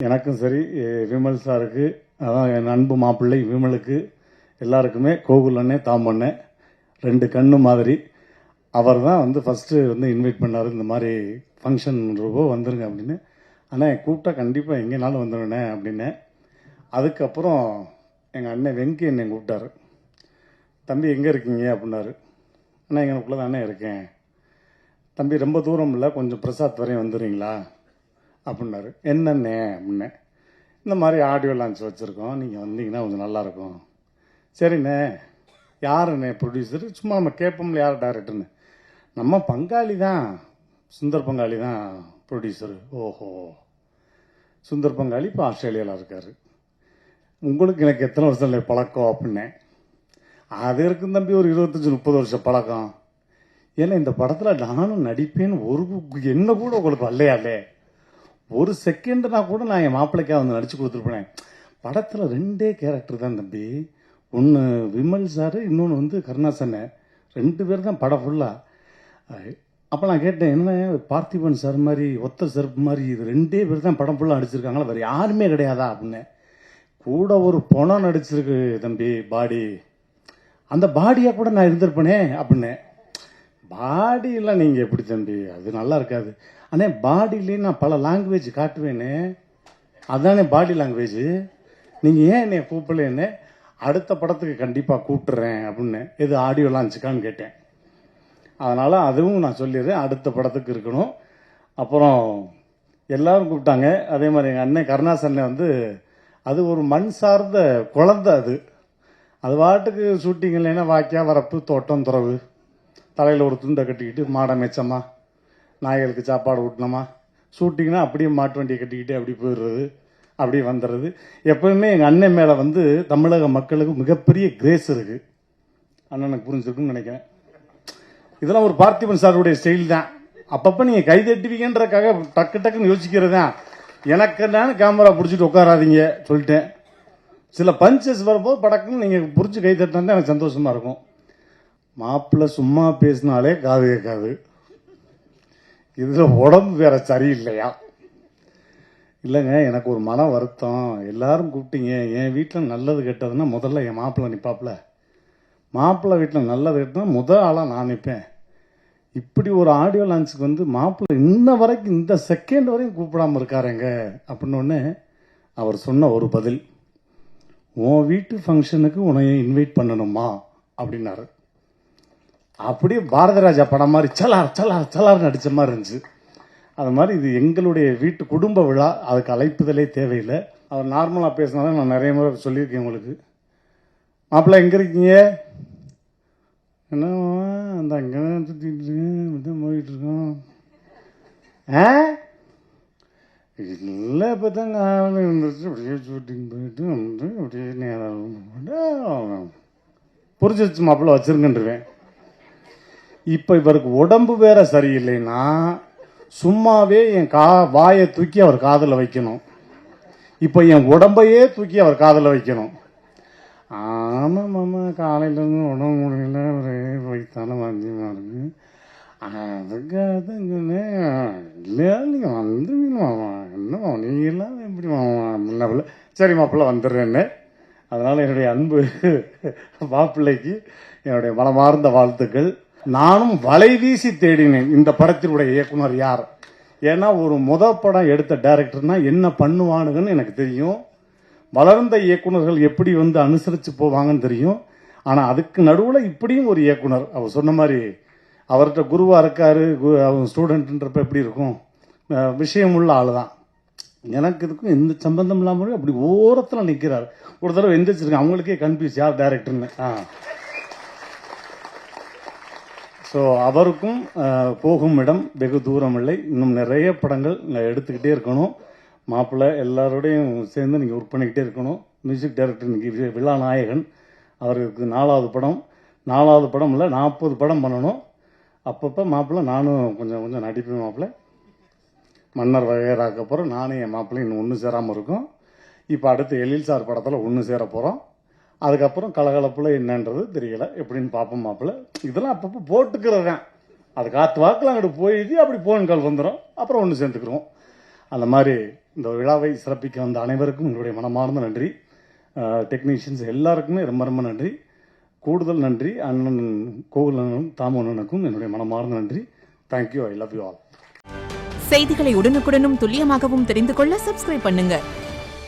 எனக்கும் சரி, விமல் சாருக்கு, அதான் என் அன்பு மாப்பிள்ளை விமலுக்கு, எல்லாருக்குமே கோகுல் அண்ணே தாம்பண்ணே 2 கண்ணு மாதிரி. அவர் தான் வந்து ஃபஸ்ட்டு வந்து இன்வைட் பண்ணார். இந்த மாதிரி ஃபங்க்ஷன் ரொம்ப வந்துருங்க அப்படின்னு. அண்ணே கூப்பிட்டா கண்டிப்பாக எங்கேனாலும் வந்துடுண்ணே அப்படின்னேன். அதுக்கப்புறம் எங்கள் அண்ணன் வெங்கி என்னை கூப்பிட்டாரு. தம்பி எங்கே இருக்கீங்க அப்படின்னாரு. அண்ணா எங்களுக்குள்ளே தானே இருக்கேன். தம்பி ரொம்ப தூரம் இல்லை, கொஞ்சம் பிரசாத் வரையும் வந்துடுறீங்களா அப்படின்னாரு. என்னண்ணே அப்படின்னேன். இந்த மாதிரி ஆடியோ லான்ச் வச்சுருக்கோம், நீங்கள் வந்தீங்கன்னா கொஞ்சம் நல்லாயிருக்கும். சரிண்ணே, யாருண்ணே ப்ரொடியூசர்? சும்மா நம்ம கேட்போம்ல யார் டைரக்டர்னு. நம்ம பங்காளி தான், சுந்தர் பங்காளி தான் ப்ரொடியூசரு. ஓஹோ, சுந்தர் பங்காளி இப்போ ஆஸ்திரேலியாவில் இருக்கார். உங்களுக்கு எனக்கு எத்தனை வருஷம் இல்லை பழக்கம் அப்படின்னேன். அது இருக்கும் தம்பி, ஒரு 25-30 வருஷம் பழக்கம். ஏன்னா இந்த படத்தில் நானும் நடிப்பேன்னு ஒரு என்ன கூட உங்களுக்கு வரலையாலே. ஒரு செகண்ட்னா கூட நான் என் மாப்பிள்ளைக்காக வந்து நடிச்சு கொடுத்துருப்பேன். படத்தில் 2 கேரக்டர் தான் தம்பி. ஒன்று விமல் சார், இன்னொன்று வந்து கருணாசன். 2 பேர் தான் படம் ஃபுல்லாக. அப்போ நான் கேட்டேன், என்ன பார்த்திபன் சார் மாதிரி ஒத்த செருப்பு மாதிரி இது 2 பேர் தான் படம் ஃபுல்லாக நடிச்சிருக்காங்களா, வேறு யாருமே கிடையாதா அப்படின்னு. கூட ஒரு பணம் நடிச்சிருக்கு தம்பி, பாடி. அந்த பாடியாக கூட நான் இருந்திருப்பேனே அப்படின்னு. பாடியெல்லாம் நீங்கள் எப்படி தம்பி, அது நல்லா இருக்காது. ஆனால் பாடியிலேயே நான் பல லாங்குவேஜ் காட்டுவேனே, அதுதானே பாடி லாங்குவேஜ். நீங்கள் ஏன் என்னை கூப்பிடலேன்னு. அடுத்த படத்துக்கு கண்டிப்பாக கூப்பிட்டுறேன் அப்படின்னு. எது ஆடியோ லான்ச்சுக்கான்னு கேட்டேன். அதனால் அதுவும் நான் சொல்லிடுறேன், அடுத்த படத்துக்கு இருக்கணும். அப்புறம் எல்லாரும் கூப்பிட்டாங்க. அதே மாதிரி எங்கள் அண்ணன் கருணாசன் வந்து, அது ஒரு மண் சார்ந்த குழந்தை. அது பாட்டுக்கு ஷூட்டிங் இல்லைன்னா வாக்கியா வரப்பு தோட்டம் துறவு, தலையில் ஒரு துண்டை கட்டிக்கிட்டு மாடை மேய்ச்சமா, நாய்களுக்கு சாப்பாடு ஊட்டினோமா, ஷூட்டிங்னா அப்படியே மாட்டு வண்டியை கட்டிக்கிட்டு அப்படி போயிடுறது, அப்படி வந்துடுறது. எப்பவுமே எங்கள் அண்ணன் மேலே வந்து தமிழக மக்களுக்கு மிகப்பெரிய கிரேஸ் இருக்கு. அண்ணனுக்கு புரிஞ்சிருக்குன்னு நினைக்கிறேன். இதெல்லாம் ஒரு பார்த்திபன் சாருடைய ஸ்டைல் தான். அப்பப்போ நீங்கள் கை தட்டுவீங்கன்றக்காக டக்கு டக்குன்னு யோசிக்கிறது தான். எனக்கு நான் கேமரா பிடிச்சிட்டு உட்காராதீங்க சொல்லிட்டேன். சில பஞ்சஸ் வரும்போது படக்குன்னு நீங்கள் பிடிச்சி கை தட்டினா எனக்கு சந்தோஷமா இருக்கும். மாப்பிள்ளை சும்மா பேசினாலே காது கேட்காது, இதில் உடம்பு வேற சரியில்லையா? இல்லைங்க, எனக்கு ஒரு மன வருத்தம். எல்லாரும் கூப்பிட்டீங்க, என் வீட்டில் நல்லது கெட்டதுன்னா முதல்ல என் மாப்பிள்ளை நிற்பாப்புல. மாப்பிள்ளை வீட்டில் நல்லது கெட்டதுன்னா முதல் ஆளாக நான் நிற்பேன். இப்படி ஒரு ஆடியோ லான்ச்சுக்கு வந்து மாப்பிள்ளை இன்ன வரைக்கும் இந்த செகண்ட் வரையும் கூப்பிடாம இருக்காருங்க அப்படின்னு அவர் சொன்ன ஒரு பதில், உன் வீட்டு ஃபங்க்ஷனுக்கு உன்னைய இன்வைட் பண்ணணுமா அப்படின்னாரு. அப்படியே பாரதிராஜா படம் மாதிரி சலார் சலார் சலார் நடித்த மாதிரி இருந்துச்சு. அது மாதிரி இது எங்களுடைய வீட்டு குடும்ப விழா, அதுக்கு அழைப்புதலே தேவையில்லை. அவர் நார்மலாக பேசினாலும் நான் நிறைய முறை சொல்லியிருக்கேன் உங்களுக்கு. மாப்பிள்ளை எங்கே இருக்கீங்க? என்ன அந்த அங்கே சுற்றிட்டு போயிட்டு இருக்கோம். இல்லை இப்போ தான் காலையில் இருந்துச்சு, அப்படியே ஷூட்டிங் போயிட்டு வந்து அப்படியே நேரம் புரிஞ்சிருச்சு மாப்பிள்ளை வச்சிருங்கன்றுவேன். இப்போ இவருக்கு உடம்பு வேற சரியில்லைன்னா சும்மாவே என் வாயை தூக்கி அவர் காதில் வைக்கணும். இப்போ என் உடம்பையே தூக்கி அவர் காதில் வைக்கணும். ஆமாம் மாமா, காலையிலேருந்து உடம்பு முடியல, ஒரே வயிற்றான வாந்தியமா இருக்கு. அதுக்கு அதுங்கண்ணே இல்லையா, நீங்கள் வந்துருவீங்க மாமா, என்ன நீங்களாம் எப்படி மாமா முன்ன. சரி மாப்பிள்ளை வந்துடுறேன்னு. அதனால் என்னுடைய அன்பு மாப்பிள்ளைக்கு என்னுடைய மனமார்ந்த வாழ்த்துக்கள். நானும் வலை வீசி தேடினேன் இந்த படத்தினுடைய இயக்குனர் யார். ஏன்னா ஒரு படம் எடுத்த டைரக்டர்னா என்ன பண்ணுவானுங்கன்னு எனக்கு தெரியும். வளர்ந்த இயக்குனர்கள் எப்படி வந்து அனுசரித்து போவாங்கன்னு தெரியும். ஆனால் அதுக்கு நடுவில் இப்படியும் ஒரு இயக்குனர், அவர் சொன்ன மாதிரி அவர்கிட்ட குருவாக இருக்காரு, அவர் ஸ்டூடெண்ட்ன்றப்ப எப்படி இருக்கும், விஷயம் உள்ள ஆள் தான். எனக்கு இதுக்கும் எந்த சம்பந்தம் இல்லாமல் அப்படி ஓரத்தில் நிற்கிறார். ஒரு தடவை எந்திரிச்சிருக்கேன், அவங்களுக்கே கன்ஃபியூஸ் யார் டைரக்டர்னு. ஸோ அவருக்கும் போகும் இடம் வெகு தூரம் இல்லை. இன்னும் நிறைய படங்கள் எடுத்துக்கிட்டே இருக்கணும். மாப்பிள்ளை எல்லாரோடையும் சேர்ந்து நீங்கள் ஒர்க் பண்ணிக்கிட்டே இருக்கணும். மியூசிக் டைரக்டர் இன்னைக்கு விழா நாயகன், அவருக்கு 4வது படம். 4வது படம் இல்லை, 40 படம் பண்ணணும். அப்பப்போ மாப்பிள்ளை நானும் கொஞ்சம் கொஞ்சம் நடிப்பேன். மாப்பிள்ளை மன்னர் வகையறாக்க அப்புறம் நானும் என் மாப்பிள்ளை இன்னும் ஒன்று சேராமல் இருக்கும். இப்போ அடுத்து எழில் சார் படத்தில் ஒன்று சேர போகிறோம். அதுக்கப்புறம் கலகலப்பில் என்னன்றது தெரியல, எப்படின்னு பார்ப்போம் மாப்பிள்ளை. இதெல்லாம் அப்பப்போ போட்டுக்கிறது தான். அது காற்று வாக்கில் அங்கிட்டு போயிடுச்சு, அப்படி போன் கால் வந்துடும், அப்புறம் ஒன்று சேர்ந்துக்கிறோம். அந்த மாதிரி இந்த விழாவை சிறப்பிக்க வந்த அனைவருக்கும் என்னுடைய மனமார்ந்த நன்றி. டெக்னீஷியன்ஸ் எல்லாருக்குமே ரொம்ப ரொம்ப நன்றி. கூடுதல் நன்றி அண்ணன் கோகுல் அண்ணனும் தாமு அண்ணனுக்கும் என்னுடைய மனமார்ந்த நன்றி. Thank you. I love you all. செய்திகளை உடனுக்குடனும் துல்லியமாகவும் தெரிந்து கொள்ள சப்ஸ்கிரைப் பண்ணுங்க.